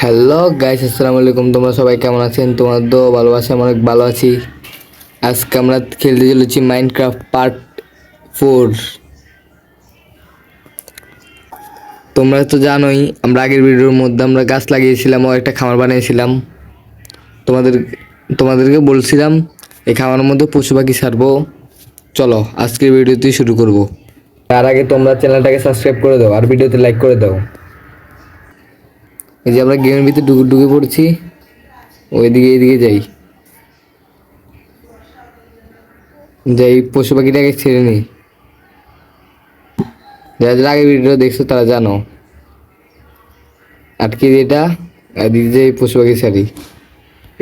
Hello guys, আসসালামু আলাইকুম। তোমরা সবাই কেমন আছেন? তোমার তো ভালোবাসা, আমি অনেক ভালো আছি। আজকে আমরা খেলতে চলেছি মাইনক্রাফট পার্ট 4। তোমরা তো জানোই আমরা আগের ভিডিওর মধ্যে আমরা গাছ লাগিয়েছিলাম ও একটা খামার বানিয়েছিলাম। তোমাদের তোমাদেরকে বলছিলাম এই খামারের মধ্যে পশু পাখি ছাড়বো। চলো আজকের ভিডিওটি শুরু করব। তার আগে তোমরা চ্যানেলটাকে সাবস্ক্রাইব করে দাও আর ভিডিওতে লাইক করে দাও। এই যে আমরা গেমের ভিতরে ঢুকে ঢুকে পড়ছি, ওইদিকে এইদিকে যাই যাই পশু পাখিটাকে ছেড়ে নিই। যারা যারা আগে ভিডিও দেখছো তারা জানো আটকে যেটা দিদি যে পশু পাখি ছাড়ি।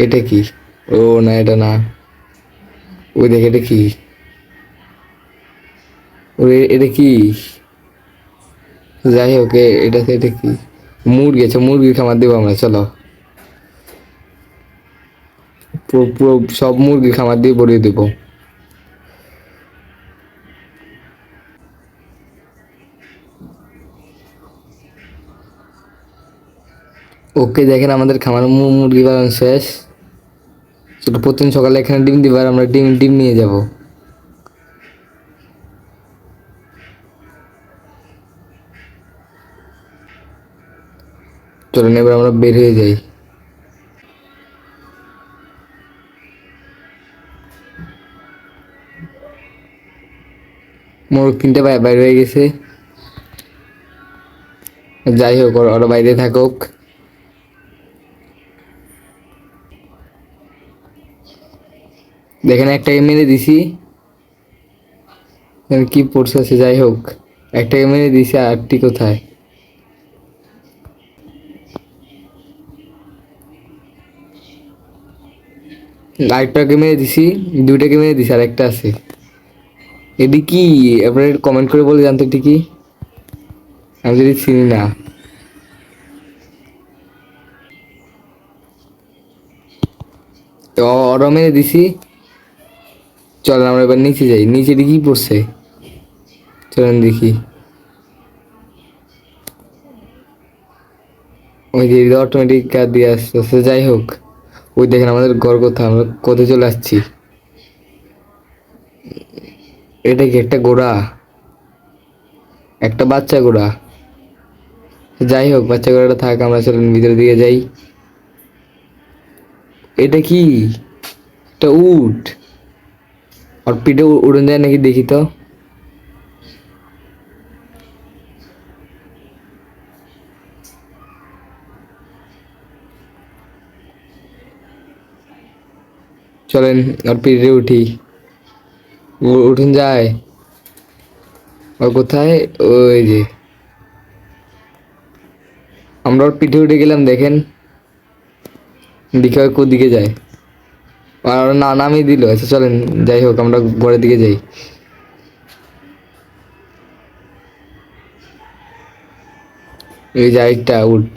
এটা কি? ও না, এটা না। ওই দেখ, এটা কি? ওরে এটা কি? যাই হোক, এটা কি? মুরগি। আচ্ছা, মুরগির খামার দেবো আমরা। চলো পুরো পুরো সব মুরগির খামার দিয়ে ভরিয়ে দেবো। ওকে, দেখেন আমাদের খামার মুরগি পালন শেষ। সেটা প্রতিদিন সকালে এখানে ডিম দিবার, আমরা ডিম ডিম নিয়ে যাব। চলেন এবার আমরা বের হয়ে যাই। মোরগ তিনটে বাইরে হয়ে গেছে। যাই হোক, ওরা বাইরে থাকুক। দেখেন একটাকে মেরে দিছি। কি পড়ছে আছে? যাই হোক, একটাকে মেরে দিছি, আরটি কোথায়? আরেকটাকে মেরে দিছি, দুইটাকে মেরে দিছি, আর একটা আছে। এটি কি? আপনারা কমেন্ট করে বলে জানতো এটি কি? আমি যদি চিনি না। ওরা মেরে দিছি। চলেন আমরা এবার নিচে যাই। নিচে কি পড়ছে? চলেন দেখি। ওই যে অটোমেটিক কাজ দিয়ে আসতে আসতে। যাই হোক, ওই দেখেন আমাদের ঘর কোথায়, আমরা কোথায় চলে আসছি। এটা কি? একটা ঘোড়া, একটা বাচ্চা ঘোড়া। যাই হোক, বাচ্চা ঘোড়াটা থাক, আমরা চলেন ভিতরে দিকে যাই। এটা কি? একটা উট। আর পিঠে উড়ন যায় নাকি দেখি তো। চলেন আর পিঠে উঠি। উঠুন যায়। ও কোথায়? ওই যে আমরা ওর পিঠে উঠে গেলাম। দেখেন দিকে কোদিকে যায়। আর ওরা না নামিয়ে দিল। আচ্ছা চলেন, যাই হোক আমরা ঘরের দিকে যাই। এই যে আরেকটা উট।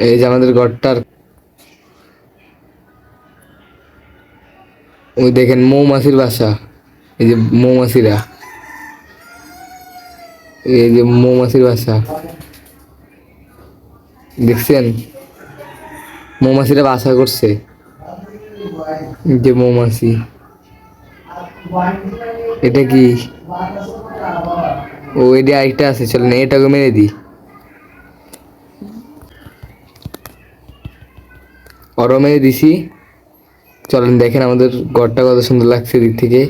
এই যে আমাদের ঘরটার। ওই দেখেন মৌমাছির বাসা। এই যে মৌমাছিরা, এই যে মৌমাছির বাসা দেখছেন? মৌমাছিরা বাসা করছে। এই যে মৌমাছি। এটা কি? ও, এটা আরেকটা আছে। চলেন এটাকে মেরে দিই। ওরও মেরে দিছি। চলেন দেখেন আমাদের ঘরটা কত সুন্দর লাগছে দিক থেকে।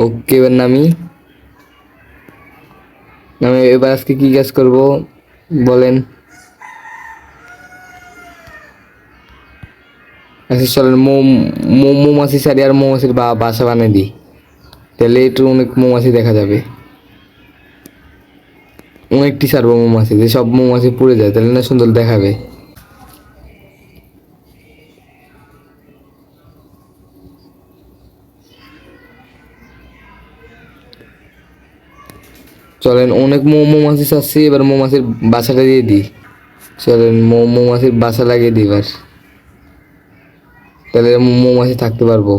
ওকে, এবার নামি। আমি এবার আজকে কি কাজ করব বলেন? আচ্ছা চলেন মৌমাছি সারি আর মৌমাছির বাসা বানিয়ে দিই। তাহলে একটু অনেক মৌমাছি দেখা যাবে। অনেকটি ছাড়বো মৌমাছি, যে সব মৌমাছি পুড়ে যায়, তাহলে না সুন্দর দেখাবে। চলেন অনেক মৌমাছি ছাড়ছি, এবার মৌমাছির বাসাটা দিয়ে দিই। চলেন মৌমাছির বাসা লাগিয়ে দিই এবার। তাহলে মৌমাছি থাকতে পারবো।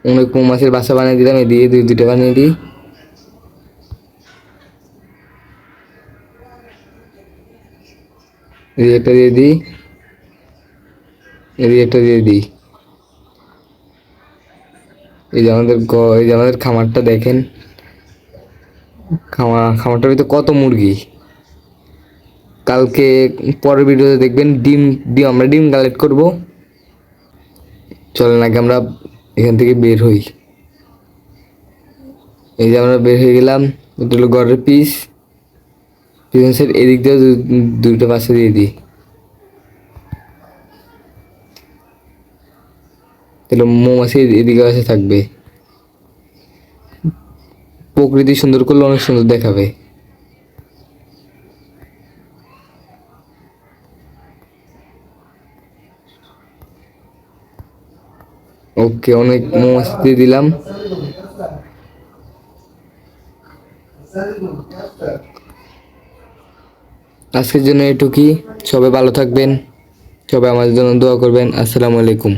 অনেক মৌমাছির বাসা বানিয়ে দিলাম, এই দিয়ে দুইটা বানিয়ে দিই। এই একটা দিয়ে দিই, এই একটা দিয়ে দিই। এই যে আমাদের খামারটা দেখেন, খামারটার ভিতরে কত মুরগি। কালকে পরের ভিডিওতে দেখবেন ডিম আমরা ডিম কালেক্ট করব। চলেন আগে আমরা এখান থেকে বের হই। এই যে আমরা বের হয়ে গেলাম, এটা হলো ঘরের পিস সাইড, এদিক দিয়ে দুইটা পাশে দিয়ে দিই, তাহলে মৌমাছি এদিকে পাশে থাকবে। প্রকৃতি সুন্দর করলে অনেক সুন্দর দেখাবে। ওকে, অনেক মৌমাছি দিয়ে দিলাম। আজকের জন্য এটুকুই। সবাই ভালো থাকবেন, সবাই আমাদের জন্য দোয়া করবেন। আসসালামু আলাইকুম।